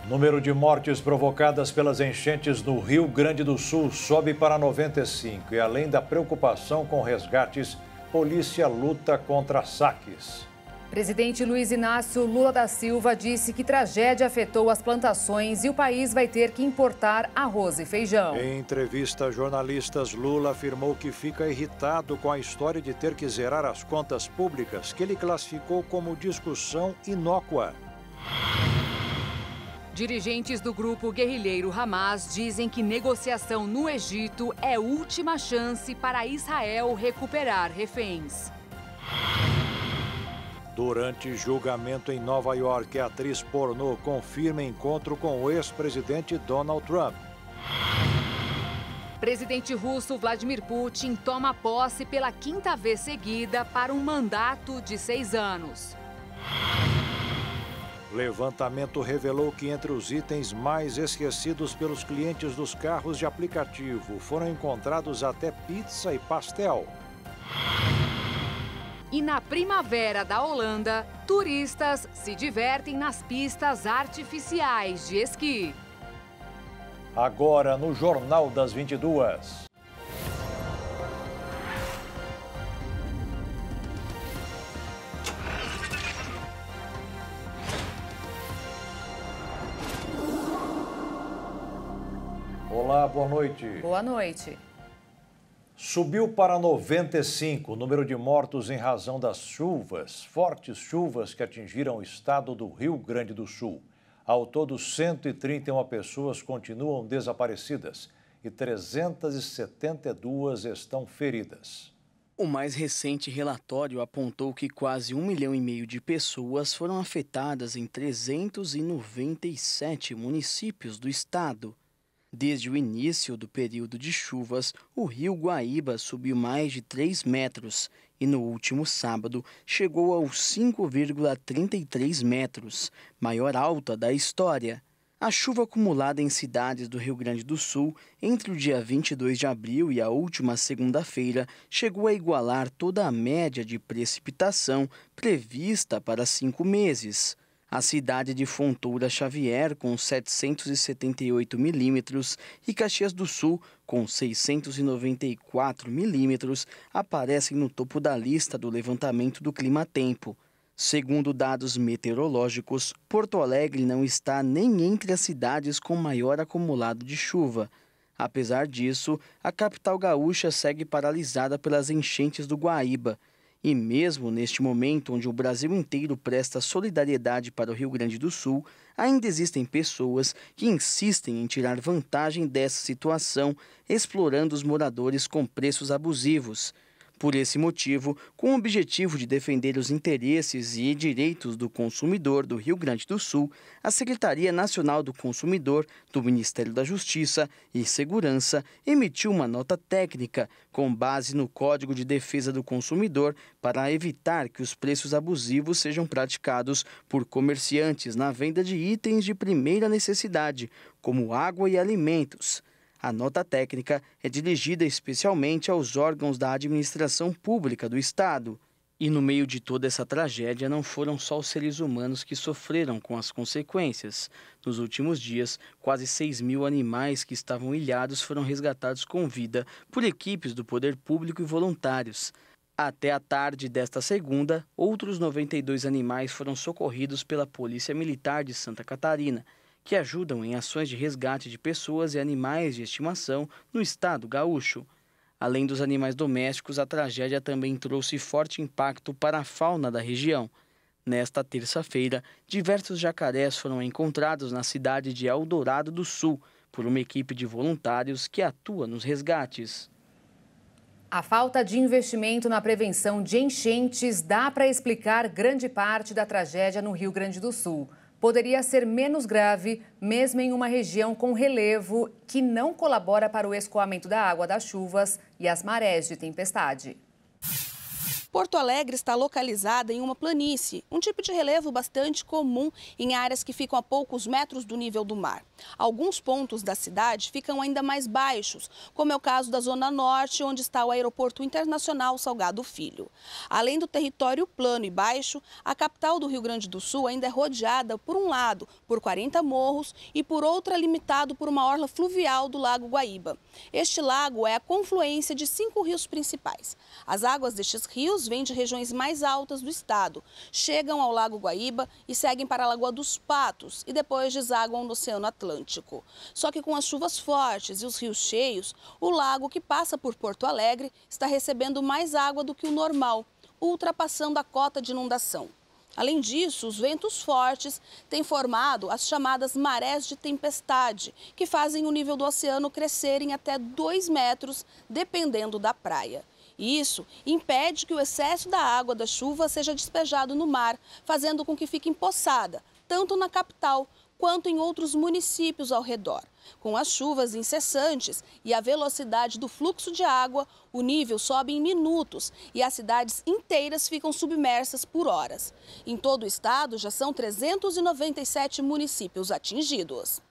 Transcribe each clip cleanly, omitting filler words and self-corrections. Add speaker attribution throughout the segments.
Speaker 1: O número de mortes provocadas pelas enchentes no Rio Grande do Sul sobe para 95 e, além da preocupação com resgates, polícia luta contra saques.
Speaker 2: Presidente Luiz Inácio Lula da Silva disse que tragédia afetou as plantações e o país vai ter que importar arroz e feijão.
Speaker 1: Em entrevista a jornalistas, Lula afirmou que fica irritado com a história de ter que zerar as contas públicas, que ele classificou como discussão inócua.
Speaker 3: Dirigentes do grupo guerrilheiro Hamas dizem que negociação no Egito é última chance para Israel recuperar reféns.
Speaker 1: Durante julgamento em Nova York, a atriz pornô confirma encontro com o ex-presidente Donald Trump.
Speaker 3: Presidente russo Vladimir Putin toma posse pela 5ª vez seguida para um mandato de 6 anos.
Speaker 1: Levantamento revelou que entre os itens mais esquecidos pelos clientes dos carros de aplicativo foram encontrados até pizza e pastel.
Speaker 3: E na primavera da Holanda, turistas se divertem nas pistas artificiais de esqui.
Speaker 1: Agora no Jornal das 22. Olá, boa noite.
Speaker 2: Boa noite.
Speaker 1: Subiu para 95 o número de mortos em razão das chuvas, fortes chuvas que atingiram o estado do Rio Grande do Sul. Ao todo, 131 pessoas continuam desaparecidas e 372 estão feridas.
Speaker 4: O mais recente relatório apontou que quase 1,5 milhão de pessoas foram afetadas em 397 municípios do estado. Desde o início do período de chuvas, o rio Guaíba subiu mais de 3 metros e no último sábado chegou aos 5,33 metros, maior alta da história. A chuva acumulada em cidades do Rio Grande do Sul entre o dia 22 de abril e a última segunda-feira chegou a igualar toda a média de precipitação prevista para 5 meses. A cidade de Fontoura Xavier, com 778 milímetros, e Caxias do Sul, com 694 milímetros, aparecem no topo da lista do levantamento do clima-tempo. Segundo dados meteorológicos, Porto Alegre não está nem entre as cidades com maior acumulado de chuva. Apesar disso, a capital gaúcha segue paralisada pelas enchentes do Guaíba. E mesmo neste momento onde o Brasil inteiro presta solidariedade para o Rio Grande do Sul, ainda existem pessoas que insistem em tirar vantagem dessa situação, explorando os moradores com preços abusivos. Por esse motivo, com o objetivo de defender os interesses e direitos do consumidor do Rio Grande do Sul, a Secretaria Nacional do Consumidor, do Ministério da Justiça e Segurança emitiu uma nota técnica com base no Código de Defesa do Consumidor para evitar que os preços abusivos sejam praticados por comerciantes na venda de itens de primeira necessidade, como água e alimentos. A nota técnica é dirigida especialmente aos órgãos da administração pública do Estado. E no meio de toda essa tragédia, não foram só os seres humanos que sofreram com as consequências. Nos últimos dias, quase 6.000 animais que estavam ilhados foram resgatados com vida por equipes do poder público e voluntários. Até a tarde desta segunda, outros 92 animais foram socorridos pela Polícia Militar de Santa Catarina, que ajudam em ações de resgate de pessoas e animais de estimação no estado gaúcho. Além dos animais domésticos, a tragédia também trouxe forte impacto para a fauna da região. Nesta terça-feira, diversos jacarés foram encontrados na cidade de Eldorado do Sul por uma equipe de voluntários que atua nos resgates.
Speaker 2: A falta de investimento na prevenção de enchentes dá para explicar grande parte da tragédia no Rio Grande do Sul. Poderia ser menos grave, mesmo em uma região com relevo que não colabora para o escoamento da água das chuvas e as marés de tempestade.
Speaker 5: Porto Alegre está localizada em uma planície, um tipo de relevo bastante comum em áreas que ficam a poucos metros do nível do mar. Alguns pontos da cidade ficam ainda mais baixos, como é o caso da Zona Norte, onde está o Aeroporto Internacional Salgado Filho. Além do território plano e baixo, a capital do Rio Grande do Sul ainda é rodeada, por um lado, por 40 morros e por outra limitado por uma orla fluvial do Lago Guaíba. Este lago é a confluência de 5 rios principais. As águas destes rios vêm de regiões mais altas do estado, chegam ao Lago Guaíba e seguem para a Lagoa dos Patos e depois desaguam no Oceano Atlântico. Só que com as chuvas fortes e os rios cheios, o lago que passa por Porto Alegre está recebendo mais água do que o normal, ultrapassando a cota de inundação. Além disso, os ventos fortes têm formado as chamadas marés de tempestade, que fazem o nível do oceano crescer em até 2 metros, dependendo da praia. E isso impede que o excesso da água da chuva seja despejado no mar, fazendo com que fique empoçada, tanto na capital quanto em outros municípios ao redor. Com as chuvas incessantes e a velocidade do fluxo de água, o nível sobe em minutos e as cidades inteiras ficam submersas por horas. Em todo o estado, já são 397 municípios atingidos.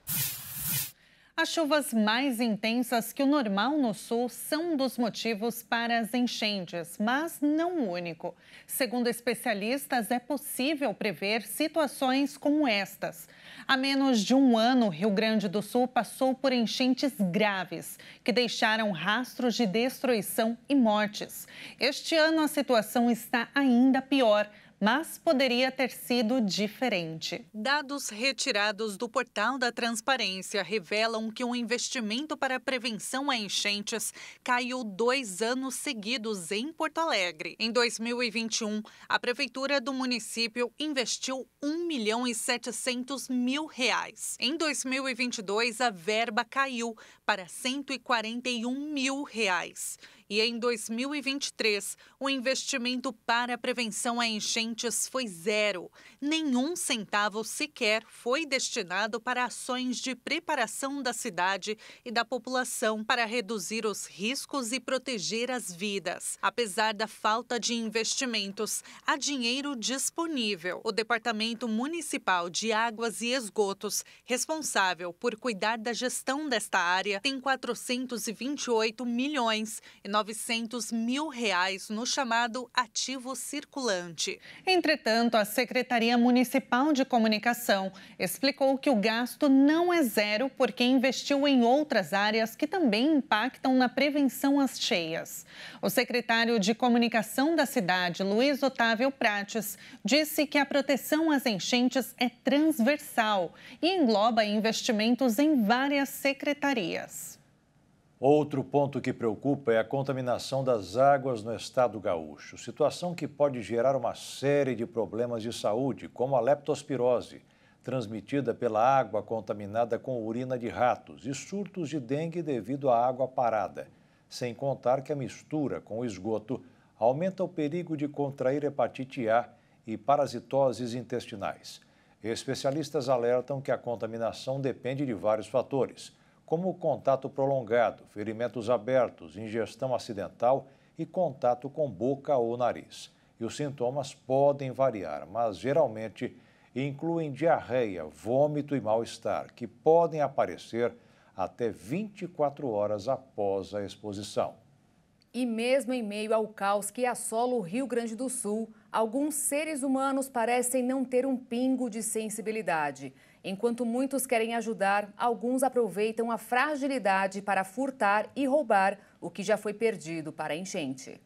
Speaker 6: As chuvas mais intensas que o normal no sul são um dos motivos para as enchentes, mas não o único. Segundo especialistas, é possível prever situações como estas. Há menos de um ano, o Rio Grande do Sul passou por enchentes graves, que deixaram rastros de destruição e mortes. Este ano, a situação está ainda pior, mas poderia ter sido diferente.
Speaker 7: Dados retirados do Portal da Transparência revelam que o investimento para a prevenção a enchentes caiu 2 anos seguidos em Porto Alegre. Em 2021, a Prefeitura do município investiu R$1.700.000. Em 2022, a verba caiu para R$141.000. E em 2023, o investimento para a prevenção a enchentes foi 0. Nenhum centavo sequer foi destinado para ações de preparação da cidade e da população para reduzir os riscos e proteger as vidas. Apesar da falta de investimentos, há dinheiro disponível. O Departamento Municipal de Águas e Esgotos, responsável por cuidar da gestão desta área, tem R$428.900.000 no chamado ativo circulante.
Speaker 6: Entretanto, a Secretaria Municipal de Comunicação explicou que o gasto não é 0 porque investiu em outras áreas que também impactam na prevenção às cheias. O secretário de Comunicação da cidade, Luiz Otávio Prates, disse que a proteção às enchentes é transversal e engloba investimentos em várias secretarias.
Speaker 1: Outro ponto que preocupa é a contaminação das águas no estado gaúcho, situação que pode gerar uma série de problemas de saúde, como a leptospirose, transmitida pela água contaminada com urina de ratos, e surtos de dengue devido à água parada, sem contar que a mistura com o esgoto aumenta o perigo de contrair hepatite A e parasitoses intestinais. Especialistas alertam que a contaminação depende de vários fatores, como o contato prolongado, ferimentos abertos, ingestão acidental e contato com boca ou nariz. E os sintomas podem variar, mas geralmente incluem diarreia, vômito e mal-estar, que podem aparecer até 24 horas após a exposição.
Speaker 2: E mesmo em meio ao caos que assola o Rio Grande do Sul, alguns seres humanos parecem não ter um pingo de sensibilidade. Enquanto muitos querem ajudar, alguns aproveitam a fragilidade para furtar e roubar o que já foi perdido para a enchente.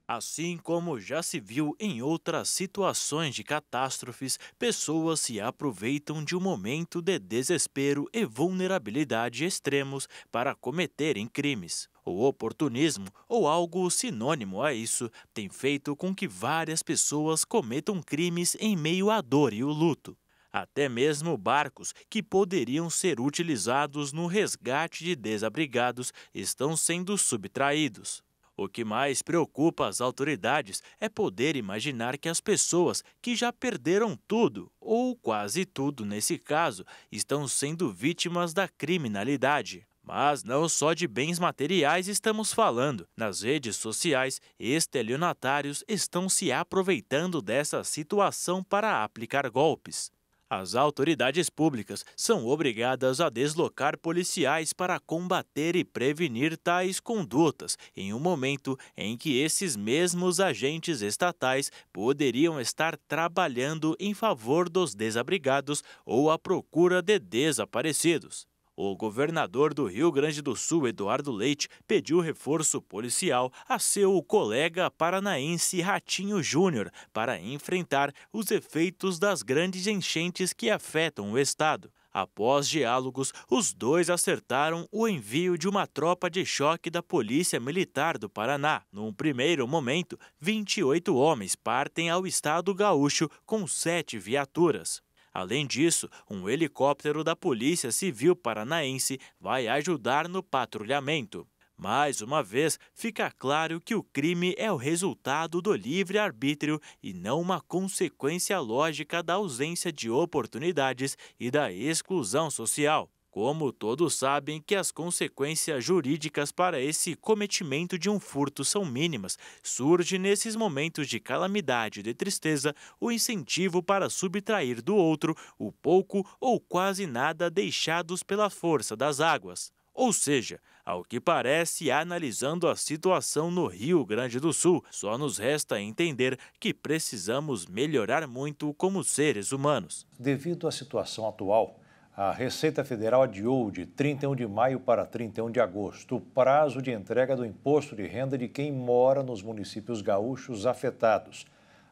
Speaker 8: Assim como já se viu em outras situações de catástrofes, pessoas se aproveitam de um momento de desespero e vulnerabilidade extremos para cometerem crimes. O oportunismo, ou algo sinônimo a isso, tem feito com que várias pessoas cometam crimes em meio à dor e o luto. Até mesmo barcos que poderiam ser utilizados no resgate de desabrigados estão sendo subtraídos. O que mais preocupa as autoridades é poder imaginar que as pessoas que já perderam tudo, ou quase tudo nesse caso, estão sendo vítimas da criminalidade. Mas não só de bens materiais estamos falando. Nas redes sociais, estelionatários estão se aproveitando dessa situação para aplicar golpes. As autoridades públicas são obrigadas a deslocar policiais para combater e prevenir tais condutas, em um momento em que esses mesmos agentes estatais poderiam estar trabalhando em favor dos desabrigados ou à procura de desaparecidos. O governador do Rio Grande do Sul, Eduardo Leite, pediu reforço policial a seu colega paranaense Ratinho Júnior para enfrentar os efeitos das grandes enchentes que afetam o estado. Após diálogos, os dois acertaram o envio de uma tropa de choque da Polícia Militar do Paraná. Num primeiro momento, 28 homens partem ao estado gaúcho com 7 viaturas. Além disso, um helicóptero da Polícia Civil Paranaense vai ajudar no patrulhamento. Mais uma vez, fica claro que o crime é o resultado do livre-arbítrio e não uma consequência lógica da ausência de oportunidades e da exclusão social. Como todos sabem que as consequências jurídicas para esse cometimento de um furto são mínimas, surge nesses momentos de calamidade e de tristeza o incentivo para subtrair do outro o pouco ou quase nada deixados pela força das águas. Ou seja, ao que parece, analisando a situação no Rio Grande do Sul, só nos resta entender que precisamos melhorar muito como seres humanos.
Speaker 1: Devido à situação atual, a Receita Federal adiou de 31 de maio para 31 de agosto o prazo de entrega do imposto de renda de quem mora nos municípios gaúchos afetados.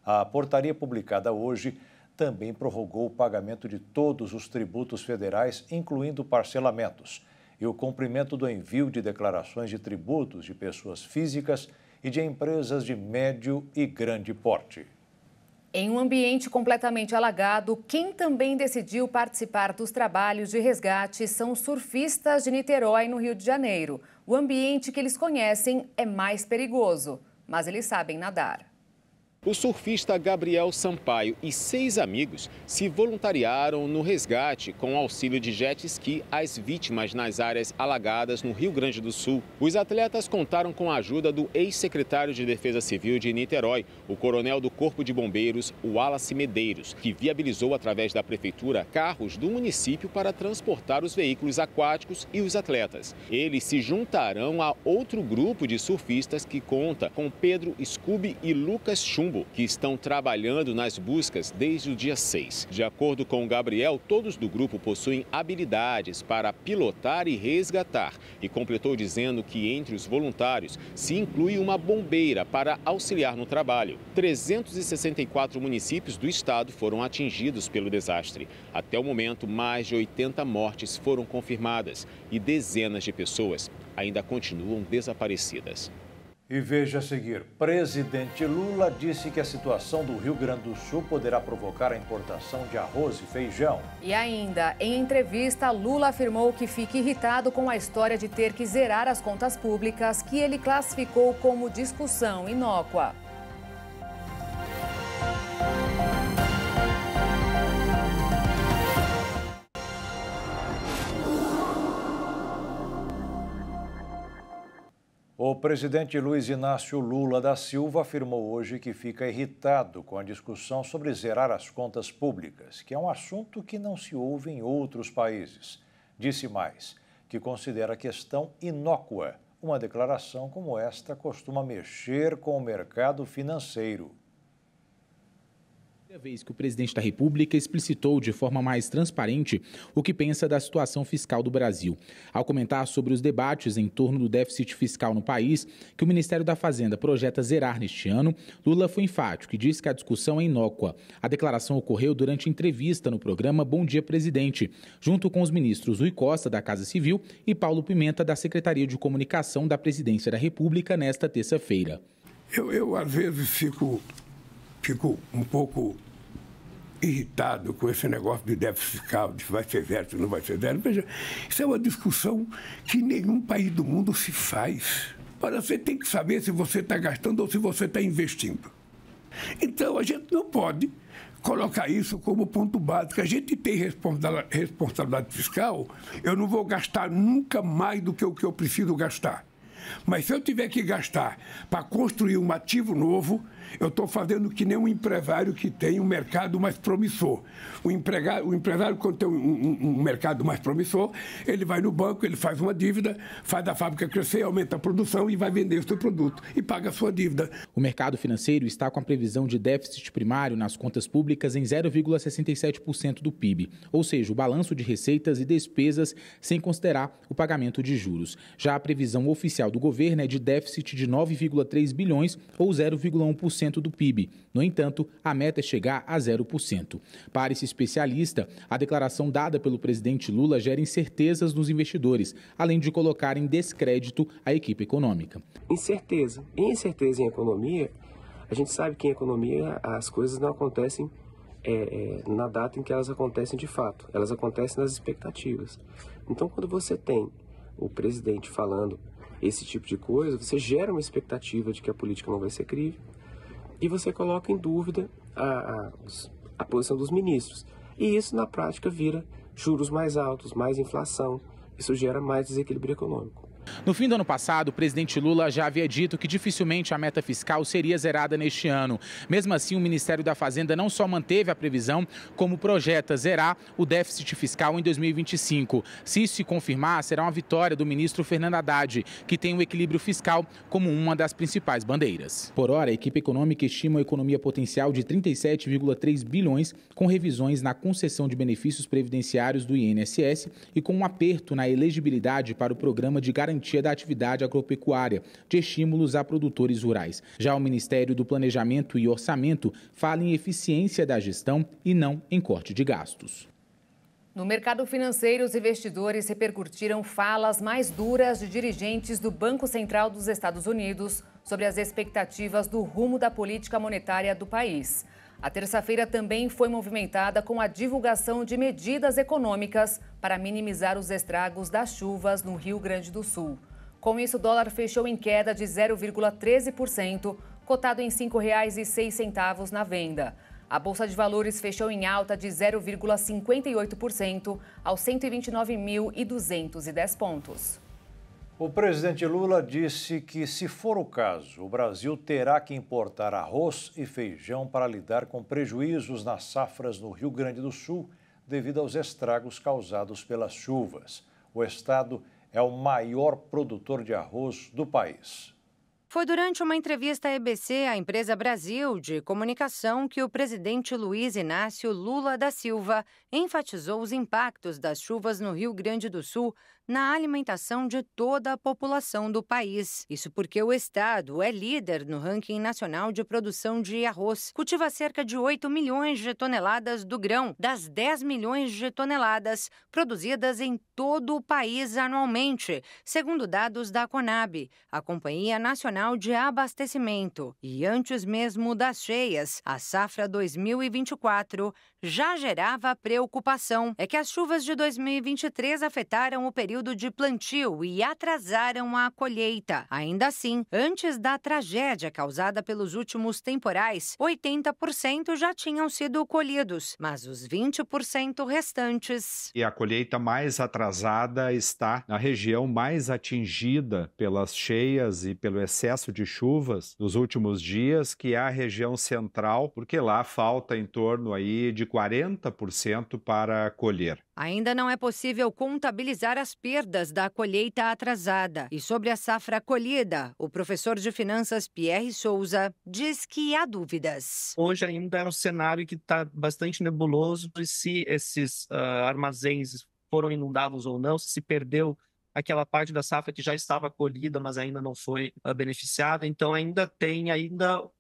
Speaker 1: A portaria publicada hoje também prorrogou o pagamento de todos os tributos federais, incluindo parcelamentos, e o cumprimento do envio de declarações de tributos de pessoas físicas e de empresas de médio e grande porte.
Speaker 2: Em um ambiente completamente alagado, quem também decidiu participar dos trabalhos de resgate são os surfistas de Niterói, no Rio de Janeiro. O ambiente que eles conhecem é mais perigoso, mas eles sabem nadar.
Speaker 9: O surfista Gabriel Sampaio e 6 amigos se voluntariaram no resgate com auxílio de jet ski às vítimas nas áreas alagadas no Rio Grande do Sul. Os atletas contaram com a ajuda do ex-secretário de Defesa Civil de Niterói, o coronel do Corpo de Bombeiros, Wallace Medeiros, que viabilizou através da prefeitura carros do município para transportar os veículos aquáticos e os atletas. Eles se juntarão a outro grupo de surfistas que conta com Pedro Scooby e Lucas Chumbo, que estão trabalhando nas buscas desde o dia 6. De acordo com o Gabriel, todos do grupo possuem habilidades para pilotar e resgatar e completou dizendo que entre os voluntários se inclui uma bombeira para auxiliar no trabalho. 364 municípios do estado foram atingidos pelo desastre. Até o momento, mais de 80 mortes foram confirmadas e dezenas de pessoas ainda continuam desaparecidas.
Speaker 1: E veja a seguir, presidente Lula disse que a situação do Rio Grande do Sul poderá provocar a importação de arroz e feijão.
Speaker 2: E ainda, em entrevista, Lula afirmou que fica irritado com a história de ter que zerar as contas públicas, que ele classificou como discussão inócua.
Speaker 1: O presidente Luiz Inácio Lula da Silva afirmou hoje que fica irritado com a discussão sobre zerar as contas públicas, que é um assunto que não se ouve em outros países. Disse mais, que considera a questão inócua. Uma declaração como esta costuma mexer com o mercado financeiro.
Speaker 10: Primeira vez que o presidente da República explicitou de forma mais transparente o que pensa da situação fiscal do Brasil. Ao comentar sobre os debates em torno do déficit fiscal no país, que o Ministério da Fazenda projeta zerar neste ano, Lula foi enfático e disse que a discussão é inócua. A declaração ocorreu durante entrevista no programa Bom Dia Presidente, junto com os ministros Rui Costa, da Casa Civil, e Paulo Pimenta, da Secretaria de Comunicação da Presidência da República, nesta terça-feira.
Speaker 11: Eu às vezes fico um pouco irritado com esse negócio de déficit fiscal, de se vai ser zero, se não vai ser zero. Veja, isso é uma discussão que nenhum país do mundo se faz. Para você tem que saber se você está gastando ou se você está investindo. Então, a gente não pode colocar isso como ponto básico. A gente tem responsabilidade fiscal, eu não vou gastar nunca mais do que o que eu preciso gastar. Mas se eu tiver que gastar para construir um ativo novo, eu estou fazendo que nem um empresário que tem um mercado mais promissor. O empresário, quando tem um mercado mais promissor, ele vai no banco, ele faz uma dívida, faz a fábrica crescer, aumenta a produção e vai vender o seu produto e paga a sua dívida.
Speaker 10: O mercado financeiro está com a previsão de déficit primário nas contas públicas em 0,67% do PIB, ou seja, o balanço de receitas e despesas sem considerar o pagamento de juros. Já a previsão oficial do governo é de déficit de 9,3 bilhões ou 0,1% do PIB. No entanto, a meta é chegar a 0%. Para esse especialista, a declaração dada pelo presidente Lula gera incertezas nos investidores, além de colocar em descrédito a equipe econômica.
Speaker 12: Incerteza. E incerteza em economia, a gente sabe que em economia as coisas não acontecem na data em que elas acontecem de fato. Elas acontecem nas expectativas. Então, quando você tem o presidente falando esse tipo de coisa, você gera uma expectativa de que a política não vai ser crível e você coloca em dúvida a posição dos ministros. E isso, na prática, vira juros mais altos, mais inflação. Isso gera mais desequilíbrio econômico.
Speaker 10: No fim do ano passado, o presidente Lula já havia dito que dificilmente a meta fiscal seria zerada neste ano. Mesmo assim, o Ministério da Fazenda não só manteve a previsão, como projeta zerar o déficit fiscal em 2025. Se isso se confirmar, será uma vitória do ministro Fernando Haddad, que tem o equilíbrio fiscal como uma das principais bandeiras. Por hora, a equipe econômica estima a economia potencial de 37,3 bilhões, com revisões na concessão de benefícios previdenciários do INSS e com um aperto na elegibilidade para o programa de garantia da atividade agropecuária, de estímulos a produtores rurais. Já o Ministério do Planejamento e Orçamento fala em eficiência da gestão e não em corte de gastos.
Speaker 2: No mercado financeiro, os investidores repercutiram falas mais duras de dirigentes do Banco Central dos Estados Unidos sobre as expectativas do rumo da política monetária do país. A terça-feira também foi movimentada com a divulgação de medidas econômicas para minimizar os estragos das chuvas no Rio Grande do Sul. Com isso, o dólar fechou em queda de 0,13%, cotado em R$ 5,06 na venda. A Bolsa de Valores fechou em alta de 0,58% aos 129.210 pontos.
Speaker 1: O presidente Lula disse que, se for o caso, o Brasil terá que importar arroz e feijão para lidar com prejuízos nas safras no Rio Grande do Sul devido aos estragos causados pelas chuvas. O estado é o maior produtor de arroz do país.
Speaker 13: Foi durante uma entrevista à EBC, à Empresa Brasil de Comunicação, que o presidente Luiz Inácio Lula da Silva enfatizou os impactos das chuvas no Rio Grande do Sul na alimentação de toda a população do país. Isso porque o estado é líder no ranking nacional de produção de arroz. Cultiva cerca de 8 milhões de toneladas do grão, das 10 milhões de toneladas produzidas em todo o país anualmente, segundo dados da Conab, a Companhia Nacional de Abastecimento. E antes mesmo das cheias, a safra 2024 já gerava preocupação. É que as chuvas de 2023 afetaram o período de plantio e atrasaram a colheita. Ainda assim, antes da tragédia causada pelos últimos temporais, 80% já tinham sido colhidos, mas os 20% restantes.
Speaker 14: E a colheita mais atrasada está na região mais atingida pelas cheias e pelo excesso de chuvas nos últimos dias, que é a região central, porque lá falta em torno aí de 40% para colher.
Speaker 13: Ainda não é possível contabilizar as perdas da colheita atrasada. E sobre a safra colhida, o professor de finanças Pierre Souza diz que há dúvidas.
Speaker 15: Hoje ainda é um cenário que está bastante nebuloso de se esses armazéns foram inundados ou não, se perdeu aquela parte da safra que já estava colhida, mas ainda não foi beneficiada. Então ainda tem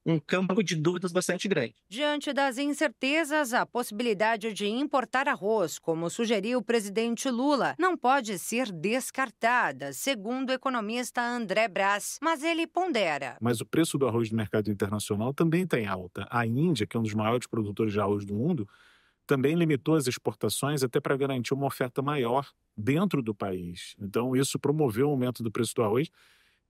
Speaker 15: um campo de dúvidas bastante grande.
Speaker 13: Diante das incertezas, a possibilidade de importar arroz, como sugeriu o presidente Lula, não pode ser descartada, segundo o economista André Brás. Mas ele pondera.
Speaker 16: Mas o preço do arroz no mercado internacional também está em alta. A Índia, que é um dos maiores produtores de arroz do mundo, também limitou as exportações até para garantir uma oferta maior dentro do país. Então, isso promoveu o aumento do preço do arroz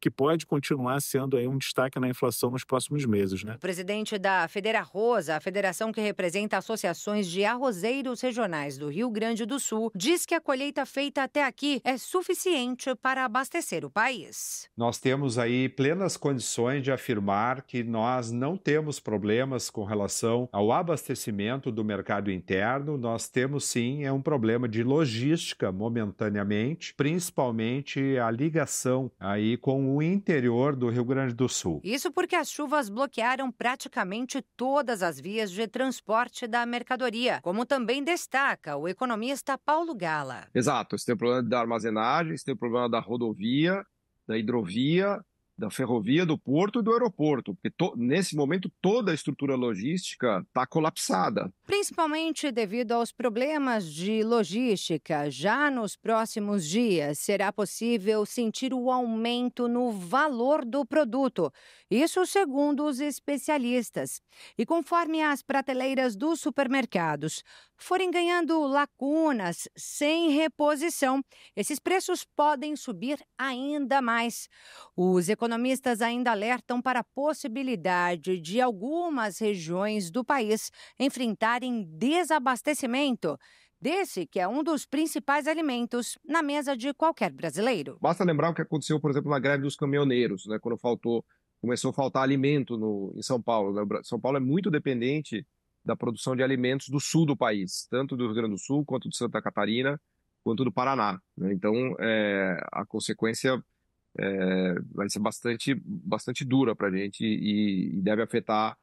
Speaker 16: que pode continuar sendo aí um destaque na inflação nos próximos meses, né?
Speaker 13: O presidente da Federarroz, a federação que representa associações de arrozeiros regionais do Rio Grande do Sul, diz que a colheita feita até aqui é suficiente para abastecer o país.
Speaker 14: Nós temos aí plenas condições de afirmar que nós não temos problemas com relação ao abastecimento do mercado interno. Nós temos sim um problema de logística momentaneamente, principalmente a ligação aí com o interior do Rio Grande do Sul.
Speaker 13: Isso porque as chuvas bloquearam praticamente todas as vias de transporte da mercadoria, como também destaca o economista Paulo Gala.
Speaker 17: Exato, você tem o problema da armazenagem, você tem o problema da rodovia, da hidrovia, da ferrovia, do porto e do aeroporto, porque nesse momento toda a estrutura logística está colapsada.
Speaker 13: Principalmente devido aos problemas de logística, já nos próximos dias será possível sentir o aumento no valor do produto. Isso segundo os especialistas. E conforme as prateleiras dos supermercados forem ganhando lacunas sem reposição, esses preços podem subir ainda mais. Os economistas ainda alertam para a possibilidade de algumas regiões do país enfrentarem desabastecimento desse que é um dos principais alimentos na mesa de qualquer brasileiro.
Speaker 17: Basta lembrar o que aconteceu, por exemplo, na greve dos caminhoneiros, né, quando começou a faltar alimento em São Paulo. São Paulo é muito dependente da produção de alimentos do sul do país, tanto do Rio Grande do Sul, quanto de Santa Catarina, quanto do Paraná, né? Então, a consequência vai ser bastante dura para a gente e deve afetar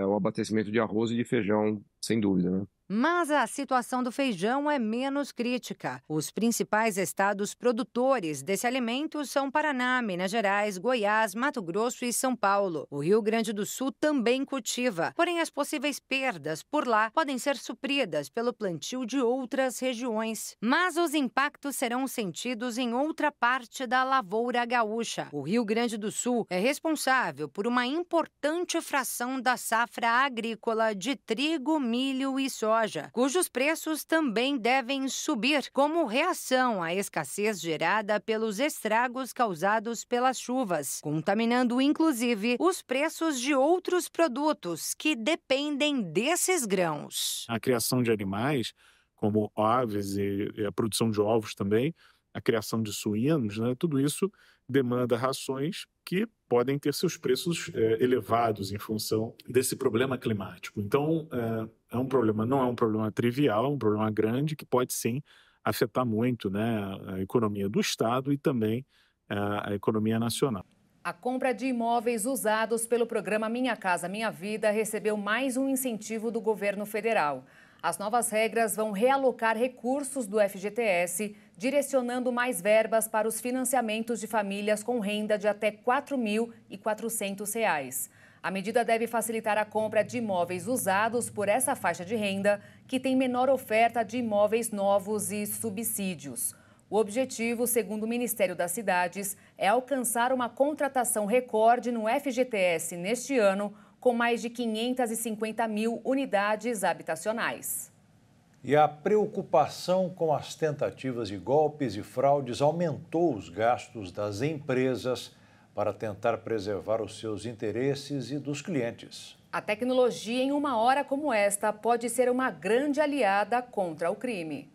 Speaker 17: o abastecimento de arroz e de feijão, sem dúvida, né?
Speaker 13: Mas a situação do feijão é menos crítica. Os principais estados produtores desse alimento são Paraná, Minas Gerais, Goiás, Mato Grosso e São Paulo. O Rio Grande do Sul também cultiva, porém as possíveis perdas por lá podem ser supridas pelo plantio de outras regiões. Mas os impactos serão sentidos em outra parte da lavoura gaúcha. O Rio Grande do Sul é responsável por uma importante fração da safra agrícola de trigo, milho e soja, cujos preços também devem subir como reação à escassez gerada pelos estragos causados pelas chuvas, contaminando inclusive os preços de outros produtos que dependem desses grãos.
Speaker 16: A criação de animais, como aves e a produção de ovos também, a criação de suínos, né, tudo isso demanda rações que podem ter seus preços elevados em função desse problema climático. Então, não é um problema trivial, é um problema grande que pode sim afetar muito, né, a economia do Estado e também a economia nacional.
Speaker 2: A compra de imóveis usados pelo programa Minha Casa Minha Vida recebeu mais um incentivo do governo federal. As novas regras vão realocar recursos do FGTS, direcionando mais verbas para os financiamentos de famílias com renda de até R$ 4.400. A medida deve facilitar a compra de imóveis usados por essa faixa de renda, que tem menor oferta de imóveis novos e subsídios. O objetivo, segundo o Ministério das Cidades, é alcançar uma contratação recorde no FGTS neste ano, com mais de 550 mil unidades habitacionais.
Speaker 1: E a preocupação com as tentativas de golpes e fraudes aumentou os gastos das empresas para tentar preservar os seus interesses e dos clientes.
Speaker 2: A tecnologia, em uma hora como esta, pode ser uma grande aliada contra o crime.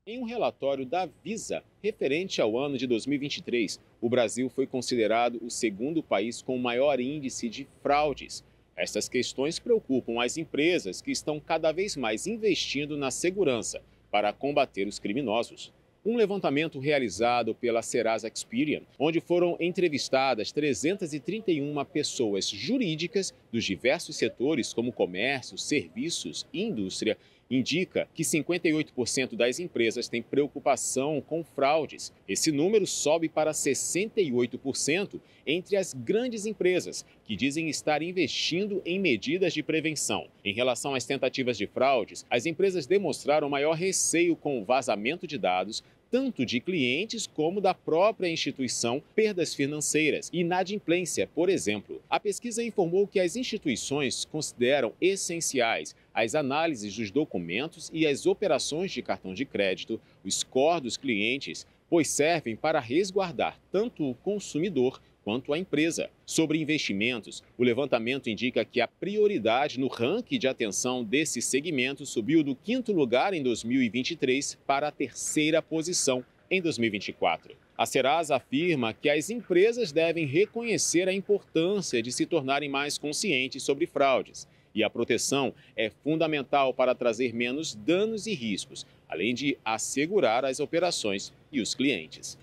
Speaker 9: Em um relatório da Visa, referente ao ano de 2023, o Brasil foi considerado o segundo país com o maior índice de fraudes. Estas questões preocupam as empresas que estão cada vez mais investindo na segurança para combater os criminosos. Um levantamento realizado pela Serasa Experian, onde foram entrevistadas 331 pessoas jurídicas dos diversos setores como comércio, serviços e indústria, indica que 58% das empresas têm preocupação com fraudes. Esse número sobe para 68% entre as grandes empresas, que dizem estar investindo em medidas de prevenção. Em relação às tentativas de fraudes, as empresas demonstraram maior receio com o vazamento de dados, tanto de clientes como da própria instituição, perdas financeiras e inadimplência, por exemplo. A pesquisa informou que as instituições consideram essenciais as análises dos documentos e as operações de cartão de crédito, o score dos clientes, pois servem para resguardar tanto o consumidor quanto a empresa. Sobre investimentos, o levantamento indica que a prioridade no ranking de atenção desse segmento subiu do 5º lugar em 2023 para a 3ª posição em 2024. A Serasa afirma que as empresas devem reconhecer a importância de se tornarem mais conscientes sobre fraudes. E a proteção é fundamental para trazer menos danos e riscos, além de assegurar as operações e os clientes.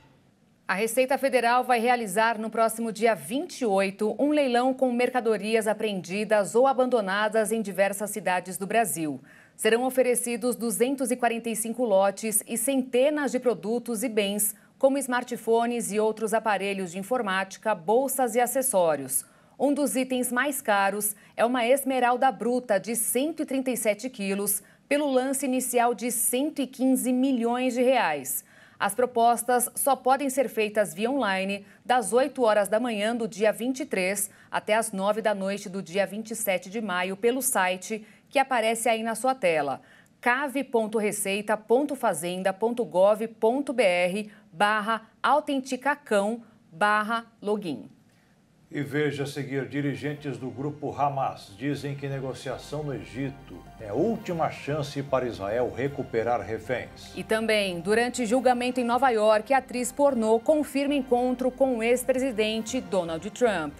Speaker 2: A Receita Federal vai realizar no próximo dia 28 um leilão com mercadorias apreendidas ou abandonadas em diversas cidades do Brasil. Serão oferecidos 245 lotes e centenas de produtos e bens, como smartphones e outros aparelhos de informática, bolsas e acessórios. Um dos itens mais caros é uma esmeralda bruta de 137 quilos, pelo lance inicial de 115 milhões de reais. As propostas só podem ser feitas via online, das 8 horas da manhã do dia 23 até as 9 da noite do dia 27 de maio, pelo site que aparece aí na sua tela, cave.receita.gov.br/autenticacão/login.
Speaker 1: E veja a seguir, dirigentes do grupo Hamas dizem que negociação no Egito é a última chance para Israel recuperar reféns.
Speaker 2: E também, durante julgamento em Nova York, a atriz pornô confirma encontro com o ex-presidente Donald Trump.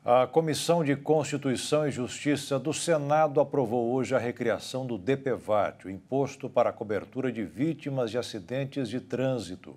Speaker 1: A Comissão de Constituição e Justiça do Senado aprovou hoje a recriação do DPVAT, o Imposto para a Cobertura de Vítimas de Acidentes de Trânsito.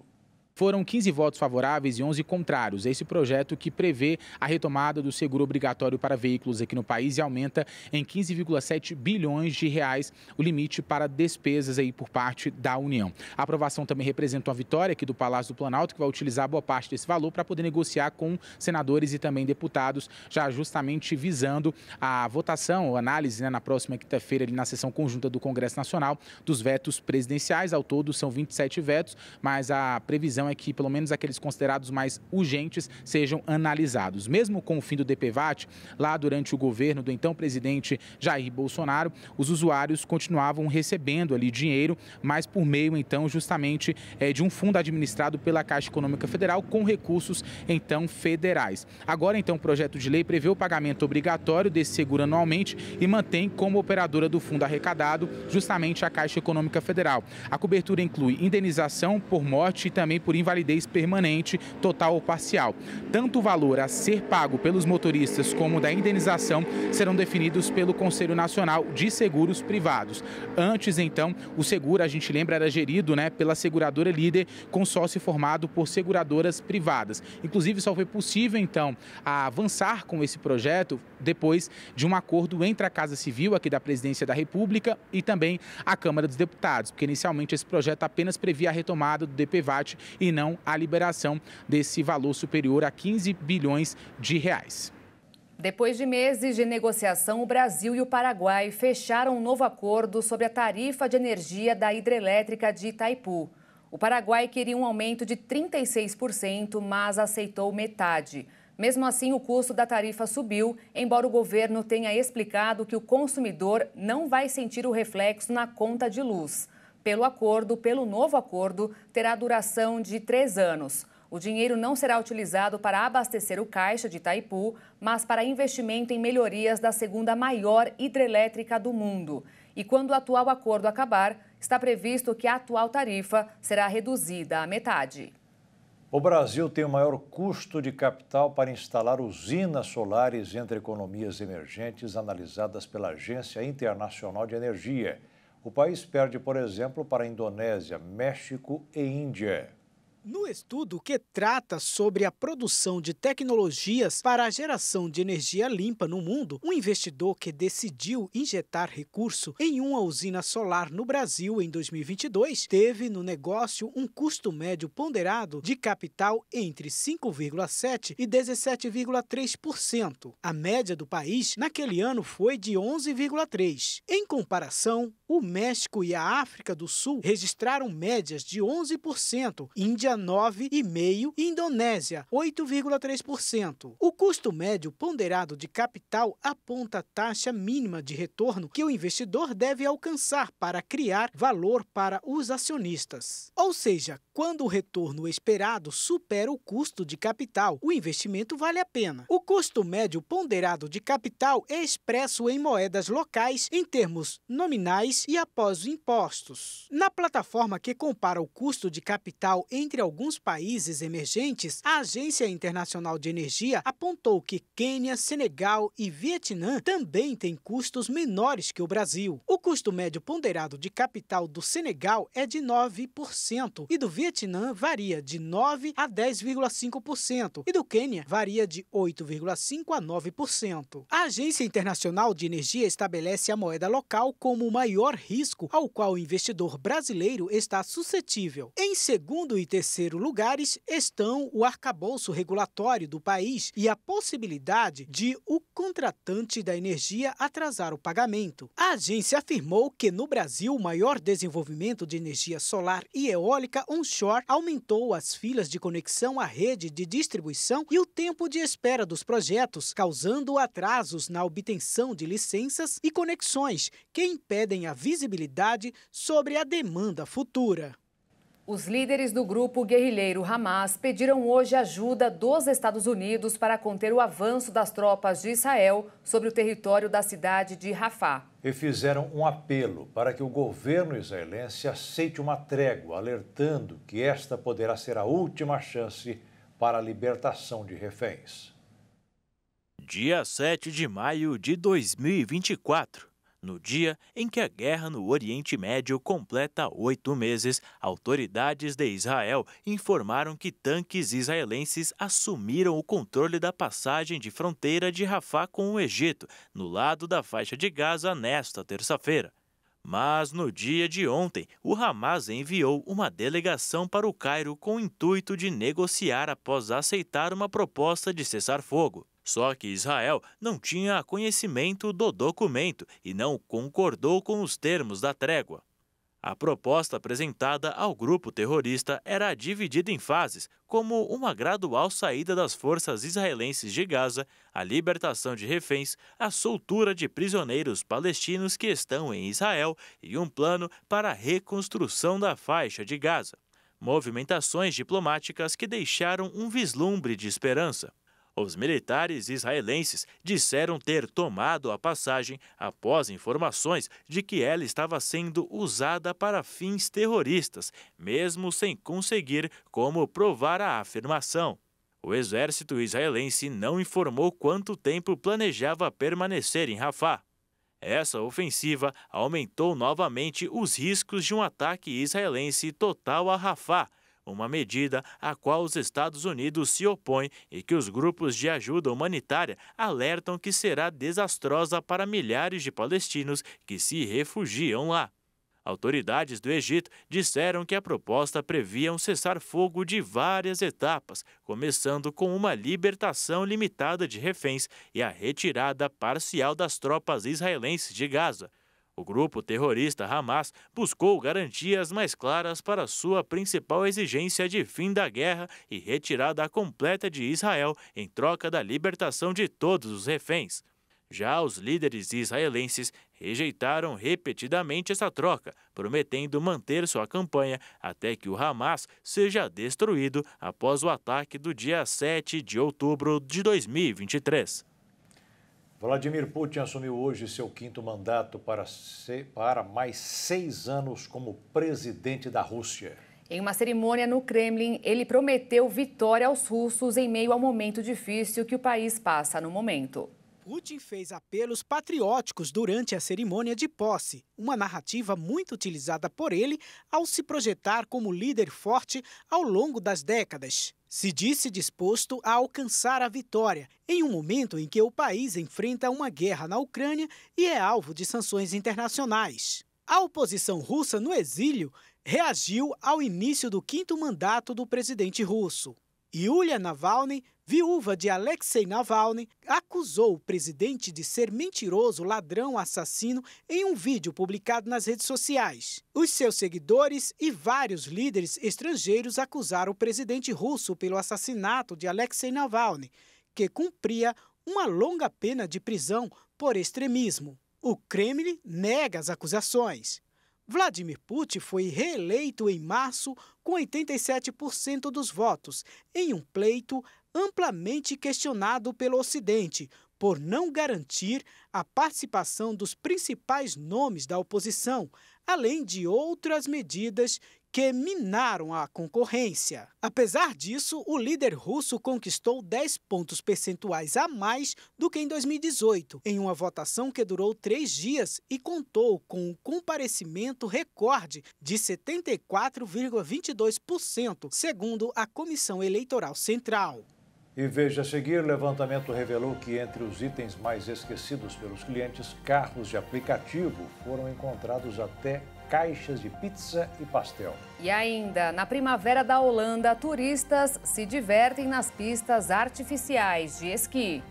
Speaker 10: Foram 15 votos favoráveis e 11 contrários a esse projeto que prevê a retomada do seguro obrigatório para veículos aqui no país e aumenta em 15,7 bilhões de reais o limite para despesas aí por parte da União. A aprovação também representa uma vitória aqui do Palácio do Planalto, que vai utilizar boa parte desse valor para poder negociar com senadores e também deputados, já justamente visando a votação ou análise na próxima quinta-feira na sessão conjunta do Congresso Nacional dos vetos presidenciais. Ao todo são 27 vetos, mas a previsão é que pelo menos aqueles considerados mais urgentes sejam analisados. Mesmo com o fim do DPVAT, lá durante o governo do então presidente Jair Bolsonaro, os usuários continuavam recebendo ali dinheiro, mas por meio então justamente de um fundo administrado pela Caixa Econômica Federal com recursos então federais. Agora então o projeto de lei prevê o pagamento obrigatório desse seguro anualmente e mantém como operadora do fundo arrecadado justamente a Caixa Econômica Federal. A cobertura inclui indenização por morte e também por invalidez permanente, total ou parcial. Tanto o valor a ser pago pelos motoristas como da indenização serão definidos pelo Conselho Nacional de Seguros Privados. Antes, então, o seguro, a gente lembra, era gerido pela seguradora líder, consórcio formado por seguradoras privadas. Inclusive, só foi possível, então, avançar com esse projeto depois de um acordo entre a Casa Civil aqui da Presidência da República e também a Câmara dos Deputados, porque inicialmente esse projeto apenas previa a retomada do DPVAT e não a liberação desse valor superior a 15 bilhões de reais.
Speaker 2: Depois de meses de negociação, o Brasil e o Paraguai fecharam um novo acordo sobre a tarifa de energia da hidrelétrica de Itaipu. O Paraguai queria um aumento de 36%, mas aceitou metade. Mesmo assim, o custo da tarifa subiu, embora o governo tenha explicado que o consumidor não vai sentir o reflexo na conta de luz. Pelo novo acordo, terá duração de 3 anos. O dinheiro não será utilizado para abastecer o caixa de Itaipu, mas para investimento em melhorias da segunda maior hidrelétrica do mundo. E quando o atual acordo acabar, está previsto que a atual tarifa será reduzida à metade.
Speaker 1: O Brasil tem o maior custo de capital para instalar usinas solares entre economias emergentes analisadas pela Agência Internacional de Energia. O país perde, por exemplo, para a Indonésia, México e Índia.
Speaker 18: No estudo que trata sobre a produção de tecnologias para a geração de energia limpa no mundo, um investidor que decidiu injetar recurso em uma usina solar no Brasil em 2022 teve no negócio um custo médio ponderado de capital entre 5,7% e 17,3%. A média do país naquele ano foi de 11,3%. Em comparação, o México e a África do Sul registraram médias de 11%, Índia 9,5% e Indonésia, 8,3%. O custo médio ponderado de capital aponta a taxa mínima de retorno que o investidor deve alcançar para criar valor para os acionistas. Ou seja, quando o retorno esperado supera o custo de capital, o investimento vale a pena. O custo médio ponderado de capital é expresso em moedas locais em termos nominais e após os impostos. Na plataforma que compara o custo de capital entre alguns países emergentes, a Agência Internacional de Energia apontou que Quênia, Senegal e Vietnã também têm custos menores que o Brasil. O custo médio ponderado de capital do Senegal é de 9% e do Vietnã varia de 9% a 10,5% e do Quênia varia de 8,5% a 9%. A Agência Internacional de Energia estabelece a moeda local como o maior risco ao qual o investidor brasileiro está suscetível. Em segundo e terceiro lugares estão o arcabouço regulatório do país e a possibilidade de o contratante da energia atrasar o pagamento. A agência afirmou que no Brasil o maior desenvolvimento de energia solar e eólica onshore aumentou as filas de conexão à rede de distribuição e o tempo de espera dos projetos, causando atrasos na obtenção de licenças e conexões que impedem a visibilidade sobre a demanda futura.
Speaker 2: Os líderes do grupo guerrilheiro Hamas pediram hoje ajuda dos Estados Unidos para conter o avanço das tropas de Israel sobre o território da cidade de Rafah.
Speaker 1: E fizeram um apelo para que o governo israelense aceite uma trégua, alertando que esta poderá ser a última chance para a libertação de reféns.
Speaker 8: Dia 7 de maio de 2024. No dia em que a guerra no Oriente Médio completa 8 meses, autoridades de Israel informaram que tanques israelenses assumiram o controle da passagem de fronteira de Rafah com o Egito, no lado da faixa de Gaza, nesta terça-feira. Mas no dia de ontem, o Hamas enviou uma delegação para o Cairo com o intuito de negociar após aceitar uma proposta de cessar-fogo. Só que Israel não tinha conhecimento do documento e não concordou com os termos da trégua. A proposta apresentada ao grupo terrorista era dividida em fases, como uma gradual saída das forças israelenses de Gaza, a libertação de reféns, a soltura de prisioneiros palestinos que estão em Israel e um plano para a reconstrução da faixa de Gaza. Movimentações diplomáticas que deixaram um vislumbre de esperança. Os militares israelenses disseram ter tomado a passagem após informações de que ela estava sendo usada para fins terroristas, mesmo sem conseguir como provar a afirmação. O exército israelense não informou quanto tempo planejava permanecer em Rafah. Essa ofensiva aumentou novamente os riscos de um ataque israelense total a Rafah, uma medida a qual os Estados Unidos se opõem e que os grupos de ajuda humanitária alertam que será desastrosa para milhares de palestinos que se refugiam lá. Autoridades do Egito disseram que a proposta previa um cessar-fogo de várias etapas, começando com uma libertação limitada de reféns e a retirada parcial das tropas israelenses de Gaza. O grupo terrorista Hamas buscou garantias mais claras para sua principal exigência de fim da guerra e retirada completa de Israel em troca da libertação de todos os reféns. Já os líderes israelenses rejeitaram repetidamente essa troca, prometendo manter sua campanha até que o Hamas seja destruído após o ataque do dia 7 de outubro de 2023.
Speaker 1: Vladimir Putin assumiu hoje seu 5º mandato para mais 6 anos como presidente da Rússia.
Speaker 2: Em uma cerimônia no Kremlin, ele prometeu vitória aos russos em meio ao momento difícil que o país passa no momento.
Speaker 18: Putin fez apelos patrióticos durante a cerimônia de posse, uma narrativa muito utilizada por ele ao se projetar como líder forte ao longo das décadas. Se disse disposto a alcançar a vitória, em um momento em que o país enfrenta uma guerra na Ucrânia e é alvo de sanções internacionais. A oposição russa no exílio reagiu ao início do 5º mandato do presidente russo. Yulia Navalny, viúva de Alexei Navalny, acusou o presidente de ser mentiroso, ladrão, assassino em um vídeo publicado nas redes sociais. Os seus seguidores e vários líderes estrangeiros acusaram o presidente russo pelo assassinato de Alexei Navalny, que cumpria uma longa pena de prisão por extremismo. O Kremlin nega as acusações. Vladimir Putin foi reeleito em março com 87% dos votos, em um pleito amplamente questionado pelo Ocidente, por não garantir a participação dos principais nomes da oposição, além de outras medidas que minaram a concorrência. Apesar disso, o líder russo conquistou 10 pontos percentuais a mais do que em 2018, em uma votação que durou 3 dias e contou com um comparecimento recorde de 74,22%, segundo a Comissão Eleitoral Central.
Speaker 1: E veja a seguir, o levantamento revelou que entre os itens mais esquecidos pelos clientes, carros de aplicativo foram encontrados até caixas de pizza e pastel.
Speaker 2: E ainda, na primavera da Holanda, turistas se divertem nas pistas artificiais de esqui.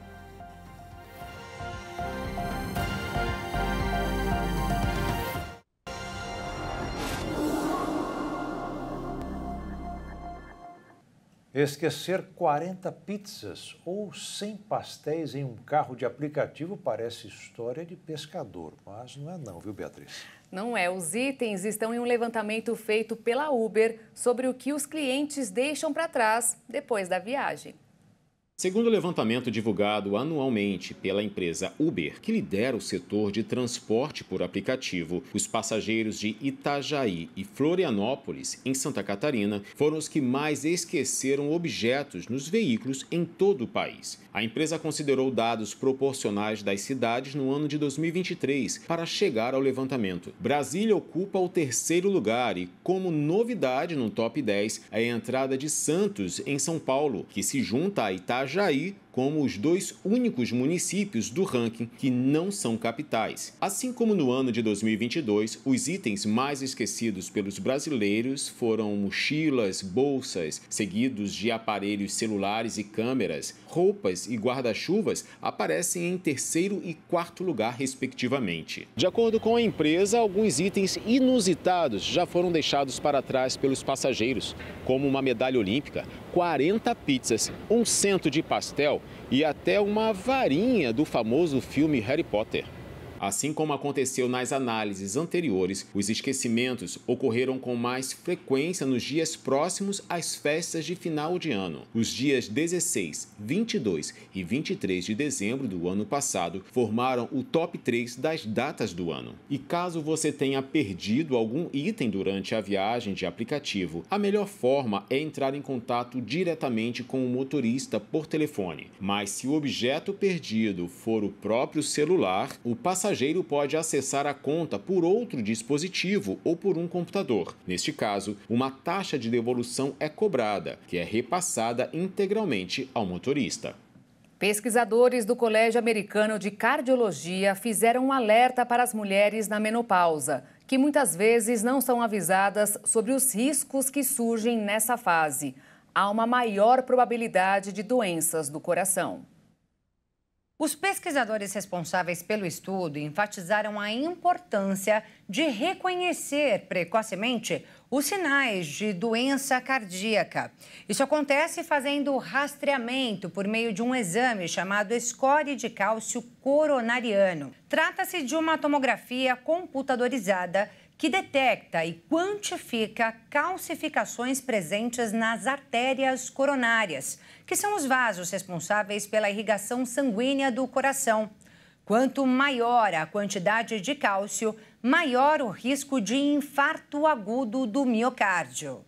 Speaker 1: Esquecer 40 pizzas ou 100 pastéis em um carro de aplicativo parece história de pescador, mas não é não, viu, Beatriz?
Speaker 2: Não é. Os itens estão em um levantamento feito pela Uber sobre o que os clientes deixam para trás depois da viagem.
Speaker 9: Segundo o levantamento divulgado anualmente pela empresa Uber, que lidera o setor de transporte por aplicativo, os passageiros de Itajaí e Florianópolis, em Santa Catarina, foram os que mais esqueceram objetos nos veículos em todo o país. A empresa considerou dados proporcionais das cidades no ano de 2023 para chegar ao levantamento. Brasília ocupa o 3º lugar e, como novidade no top 10, é a entrada de Santos, em São Paulo, que se junta a Itajaí como os 2 únicos municípios do ranking que não são capitais. Assim como no ano de 2022, os itens mais esquecidos pelos brasileiros foram mochilas, bolsas, seguidos de aparelhos celulares e câmeras. Roupas e guarda-chuvas aparecem em 3º e 4º lugar, respectivamente. De acordo com a empresa, alguns itens inusitados já foram deixados para trás pelos passageiros, como uma medalha olímpica, 40 pizzas, um cento de pastel e até uma varinha do famoso filme Harry Potter. Assim como aconteceu nas análises anteriores, os esquecimentos ocorreram com mais frequência nos dias próximos às festas de final de ano. Os dias 16, 22 e 23 de dezembro do ano passado formaram o top 3 das datas do ano. E caso você tenha perdido algum item durante a viagem de aplicativo, a melhor forma é entrar em contato diretamente com o motorista por telefone. Mas se o objeto perdido for o próprio celular, o passageiro pode acessar a conta por outro dispositivo ou por um computador. Neste caso, uma taxa de devolução é cobrada, que é repassada integralmente ao motorista.
Speaker 2: Pesquisadores do Colégio Americano de Cardiologia fizeram um alerta para as mulheres na menopausa, que muitas vezes não são avisadas sobre os riscos que surgem nessa fase. Há uma maior probabilidade de doenças do coração.
Speaker 13: Os pesquisadores responsáveis pelo estudo enfatizaram a importância de reconhecer precocemente os sinais de doença cardíaca. Isso acontece fazendo rastreamento por meio de um exame chamado score de cálcio coronariano. Trata-se de uma tomografia computadorizada que detecta e quantifica calcificações presentes nas artérias coronárias, que são os vasos responsáveis pela irrigação sanguínea do coração. Quanto maior a quantidade de cálcio, maior o risco de infarto agudo do miocárdio.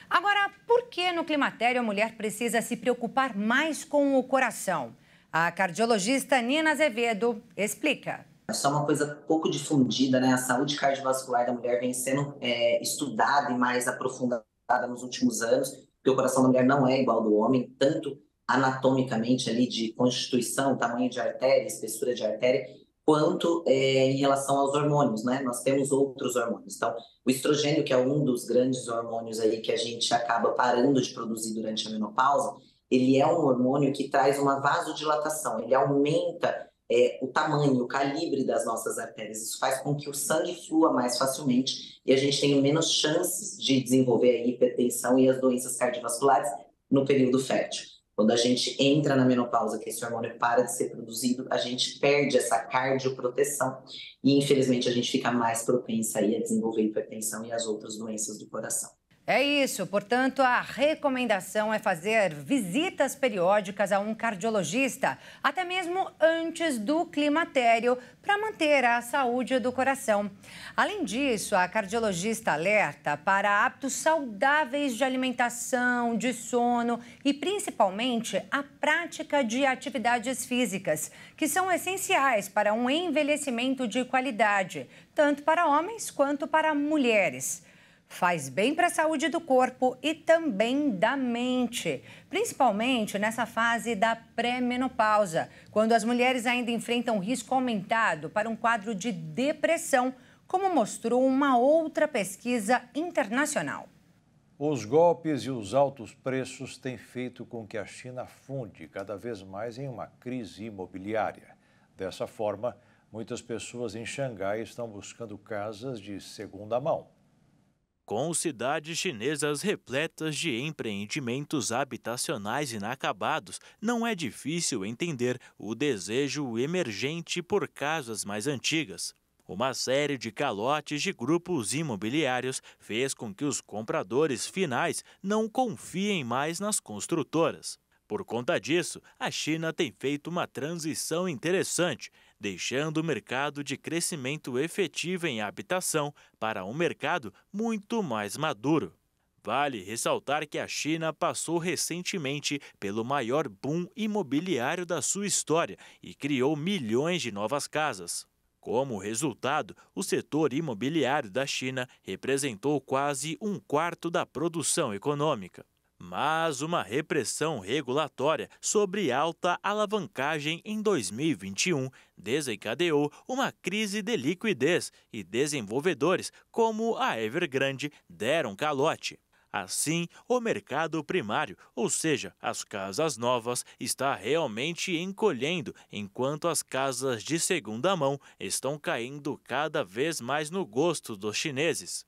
Speaker 13: Agora, por que no climatério a mulher precisa se preocupar mais com o coração? A cardiologista Nina Azevedo explica.
Speaker 19: Isso é uma coisa pouco difundida, né? A saúde cardiovascular da mulher vem sendo estudada e mais aprofundada nos últimos anos, porque o coração da mulher não é igual ao do homem, tanto anatomicamente ali de constituição, tamanho de artéria, espessura de artéria, quanto em relação aos hormônios, né? Nós temos outros hormônios. Então, o estrogênio, que é um dos grandes hormônios aí que a gente acaba parando de produzir durante a menopausa, ele é um hormônio que traz uma vasodilatação, ele aumenta o tamanho, o calibre das nossas artérias. Isso faz com que o sangue flua mais facilmente e a gente tenha menos chances de desenvolver a hipertensão e as doenças cardiovasculares no período fértil. Quando a gente entra na menopausa, que esse hormônio para de ser produzido, a gente perde essa cardioproteção e, infelizmente, a gente fica mais propensa aí a desenvolver hipertensão e as outras doenças do coração.
Speaker 13: É isso, portanto, a recomendação é fazer visitas periódicas a um cardiologista, até mesmo antes do climatério, para manter a saúde do coração. Além disso, a cardiologista alerta para hábitos saudáveis de alimentação, de sono e, principalmente, a prática de atividades físicas, que são essenciais para um envelhecimento de qualidade, tanto para homens quanto para mulheres. Faz bem para a saúde do corpo e também da mente, principalmente nessa fase da pré-menopausa, quando as mulheres ainda enfrentam risco aumentado para um quadro de depressão, como mostrou uma outra pesquisa internacional.
Speaker 1: Os golpes e os altos preços têm feito com que a China afunde cada vez mais em uma crise imobiliária. Dessa forma, muitas pessoas em Xangai estão buscando casas de segunda mão.
Speaker 8: Com cidades chinesas repletas de empreendimentos habitacionais inacabados, não é difícil entender o desejo emergente por casas mais antigas. Uma série de calotes de grupos imobiliários fez com que os compradores finais não confiem mais nas construtoras. Por conta disso, a China tem feito uma transição interessante, deixando o mercado de crescimento efetivo em habitação para um mercado muito mais maduro. Vale ressaltar que a China passou recentemente pelo maior boom imobiliário da sua história e criou milhões de novas casas. Como resultado, o setor imobiliário da China representou quase um quarto da produção econômica. Mas uma repressão regulatória sobre alta alavancagem em 2021 desencadeou uma crise de liquidez e desenvolvedores como a Evergrande deram calote. Assim, o mercado primário, ou seja, as casas novas, está realmente encolhendo, enquanto as casas de segunda mão estão caindo cada vez mais no gosto dos chineses.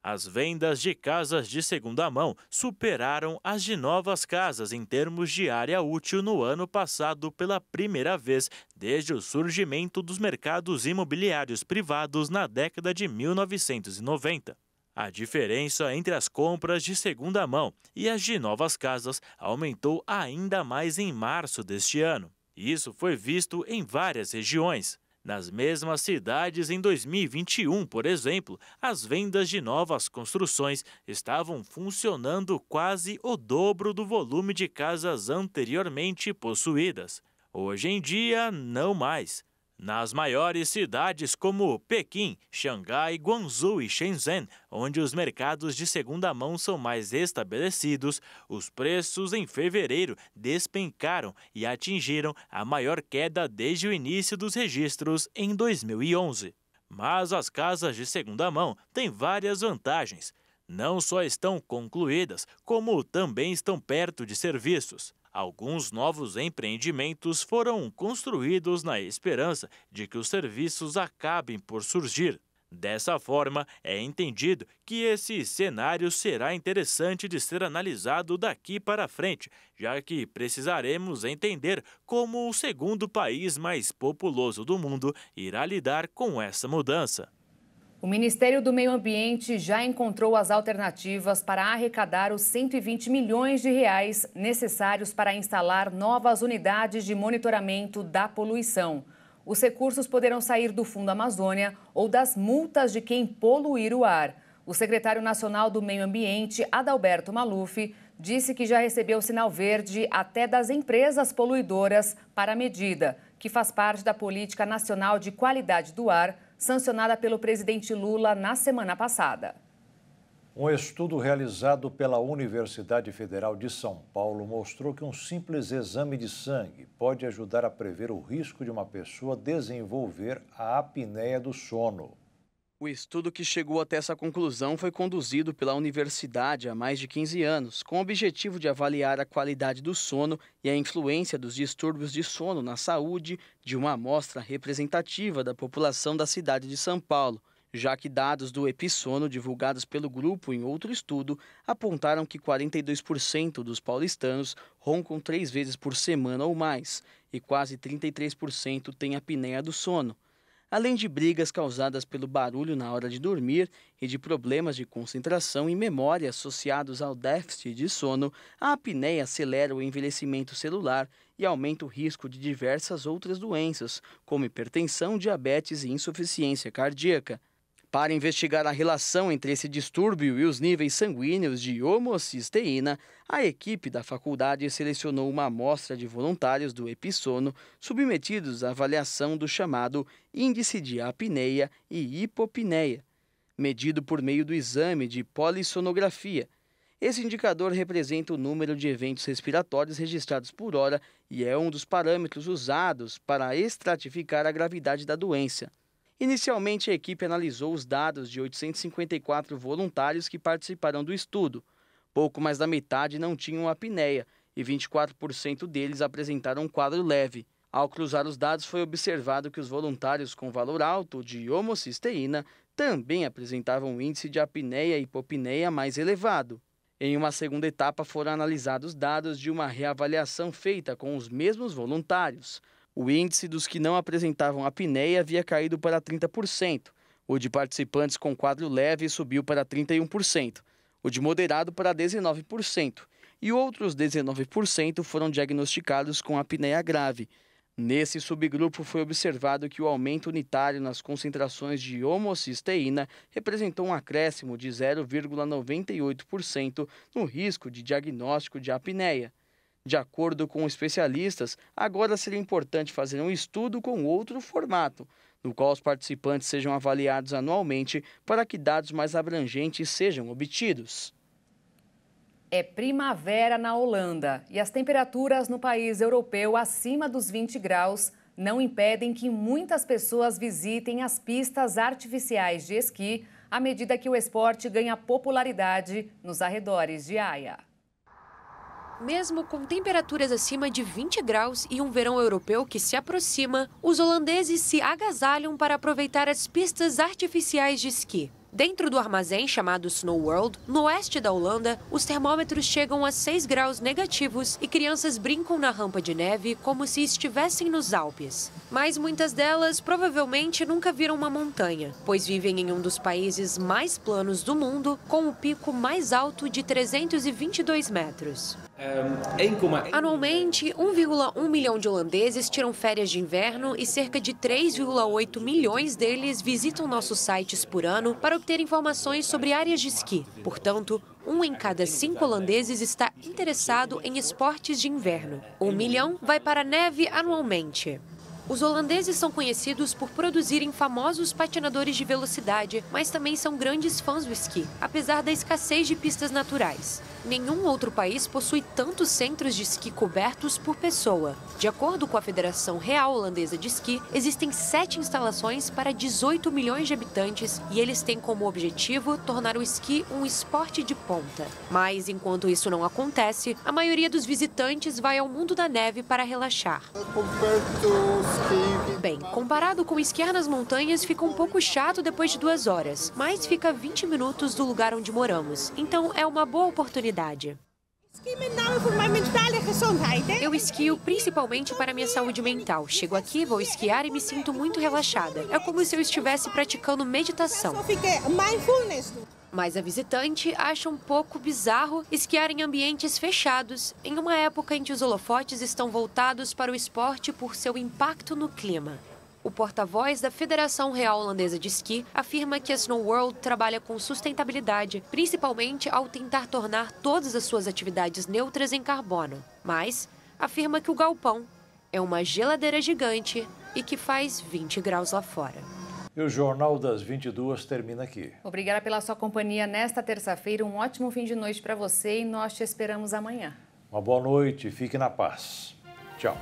Speaker 8: As vendas de casas de segunda mão superaram as de novas casas em termos de área útil no ano passado pela primeira vez desde o surgimento dos mercados imobiliários privados na década de 1990. A diferença entre as compras de segunda mão e as de novas casas aumentou ainda mais em março deste ano. Isso foi visto em várias regiões. Nas mesmas cidades, em 2021, por exemplo, as vendas de novas construções estavam funcionando quase o dobro do volume de casas anteriormente possuídas. Hoje em dia, não mais. Nas maiores cidades como Pequim, Xangai, Guangzhou e Shenzhen, onde os mercados de segunda mão são mais estabelecidos, os preços em fevereiro despencaram e atingiram a maior queda desde o início dos registros em 2011. Mas as casas de segunda mão têm várias vantagens. Não só estão concluídas, como também estão perto de serviços. Alguns novos empreendimentos foram construídos na esperança de que os serviços acabem por surgir. Dessa forma, é entendido que esse cenário será interessante de ser analisado daqui para frente, já que precisaremos entender como o segundo país mais populoso do mundo irá lidar com essa mudança.
Speaker 2: O Ministério do Meio Ambiente já encontrou as alternativas para arrecadar os 120 milhões de reais necessários para instalar novas unidades de monitoramento da poluição. Os recursos poderão sair do Fundo Amazônia ou das multas de quem poluir o ar. O secretário nacional do Meio Ambiente, Adalberto Maluf, disse que já recebeu sinal verde até das empresas poluidoras para a medida, que faz parte da Política Nacional de Qualidade do Ar, sancionada pelo presidente Lula na semana passada.
Speaker 1: Um estudo realizado pela Universidade Federal de São Paulo mostrou que um simples exame de sangue pode ajudar a prever o risco de uma pessoa desenvolver a apneia do sono.
Speaker 4: O estudo que chegou até essa conclusão foi conduzido pela universidade há mais de 15 anos, com o objetivo de avaliar a qualidade do sono e a influência dos distúrbios de sono na saúde de uma amostra representativa da população da cidade de São Paulo, já que dados do Epissono divulgados pelo grupo em outro estudo apontaram que 42% dos paulistanos roncam 3 vezes por semana ou mais, e quase 33% têm apneia do sono. Além de brigas causadas pelo barulho na hora de dormir e de problemas de concentração e memória associados ao déficit de sono, a apneia acelera o envelhecimento celular e aumenta o risco de diversas outras doenças, como hipertensão, diabetes e insuficiência cardíaca. Para investigar a relação entre esse distúrbio e os níveis sanguíneos de homocisteína, a equipe da faculdade selecionou uma amostra de voluntários do Epissono submetidos à avaliação do chamado índice de apneia e hipopneia, medido por meio do exame de polissonografia. Esse indicador representa o número de eventos respiratórios registrados por hora e é um dos parâmetros usados para estratificar a gravidade da doença. Inicialmente, a equipe analisou os dados de 854 voluntários que participaram do estudo. Pouco mais da metade não tinham apneia e 24% deles apresentaram um quadro leve. Ao cruzar os dados, foi observado que os voluntários com valor alto de homocisteína também apresentavam um índice de apneia e hipopneia mais elevado. Em uma segunda etapa, foram analisados dados de uma reavaliação feita com os mesmos voluntários. O índice dos que não apresentavam apneia havia caído para 30%. O de participantes com quadro leve subiu para 31%. O de moderado para 19%. E outros 19% foram diagnosticados com apneia grave. Nesse subgrupo foi observado que o aumento unitário nas concentrações de homocisteína representou um acréscimo de 0,98% no risco de diagnóstico de apneia. De acordo com especialistas, agora seria importante fazer um estudo com outro formato, no qual os participantes sejam avaliados anualmente para que dados mais abrangentes sejam obtidos.
Speaker 2: É primavera na Holanda e as temperaturas no país europeu acima dos 20 graus não impedem que muitas pessoas visitem as pistas artificiais de esqui à medida que o esporte ganha popularidade nos arredores de Haia.
Speaker 20: Mesmo com temperaturas acima de 20 graus e um verão europeu que se aproxima, os holandeses se agasalham para aproveitar as pistas artificiais de esqui. Dentro do armazém chamado Snow World, no oeste da Holanda, os termômetros chegam a 6 graus negativos e crianças brincam na rampa de neve como se estivessem nos Alpes. Mas muitas delas provavelmente nunca viram uma montanha, pois vivem em um dos países mais planos do mundo, com o pico mais alto de 322 metros. Anualmente, 1,1 milhão de holandeses tiram férias de inverno e cerca de 3,8 milhões deles visitam nossos sites por ano para obter informações sobre áreas de esqui. Portanto, 1 em cada 5 holandeses está interessado em esportes de inverno. 1 milhão vai para a neve anualmente. Os holandeses são conhecidos por produzirem famosos patinadores de velocidade, mas também são grandes fãs do esqui, apesar da escassez de pistas naturais. Nenhum outro país possui tantos centros de esqui cobertos por pessoa. De acordo com a Federação Real Holandesa de Esqui, existem 7 instalações para 18 milhões de habitantes e eles têm como objetivo tornar o esqui um esporte de ponta. Mas, enquanto isso não acontece, a maioria dos visitantes vai ao mundo da neve para relaxar. Bem, comparado com esquiar nas montanhas, fica um pouco chato depois de 2 horas, mas fica a 20 minutos do lugar onde moramos, então é uma boa oportunidade. Eu esquio principalmente para minha saúde mental. Chego aqui, vou esquiar e me sinto muito relaxada. É como se eu estivesse praticando meditação. Mas a visitante acha um pouco bizarro esquiar em ambientes fechados, em uma época em que os holofotes estão voltados para o esporte por seu impacto no clima. O porta-voz da Federação Real Holandesa de Esqui afirma que a Snow World trabalha com sustentabilidade, principalmente ao tentar tornar todas as suas atividades neutras em carbono. Mas afirma que o galpão é uma geladeira gigante e que faz 20 graus lá fora.
Speaker 1: E o Jornal das 22 termina aqui.
Speaker 2: Obrigada pela sua companhia nesta terça-feira. Um ótimo fim de noite para você e nós te esperamos amanhã.
Speaker 1: Uma boa noite, fique na paz. Tchau.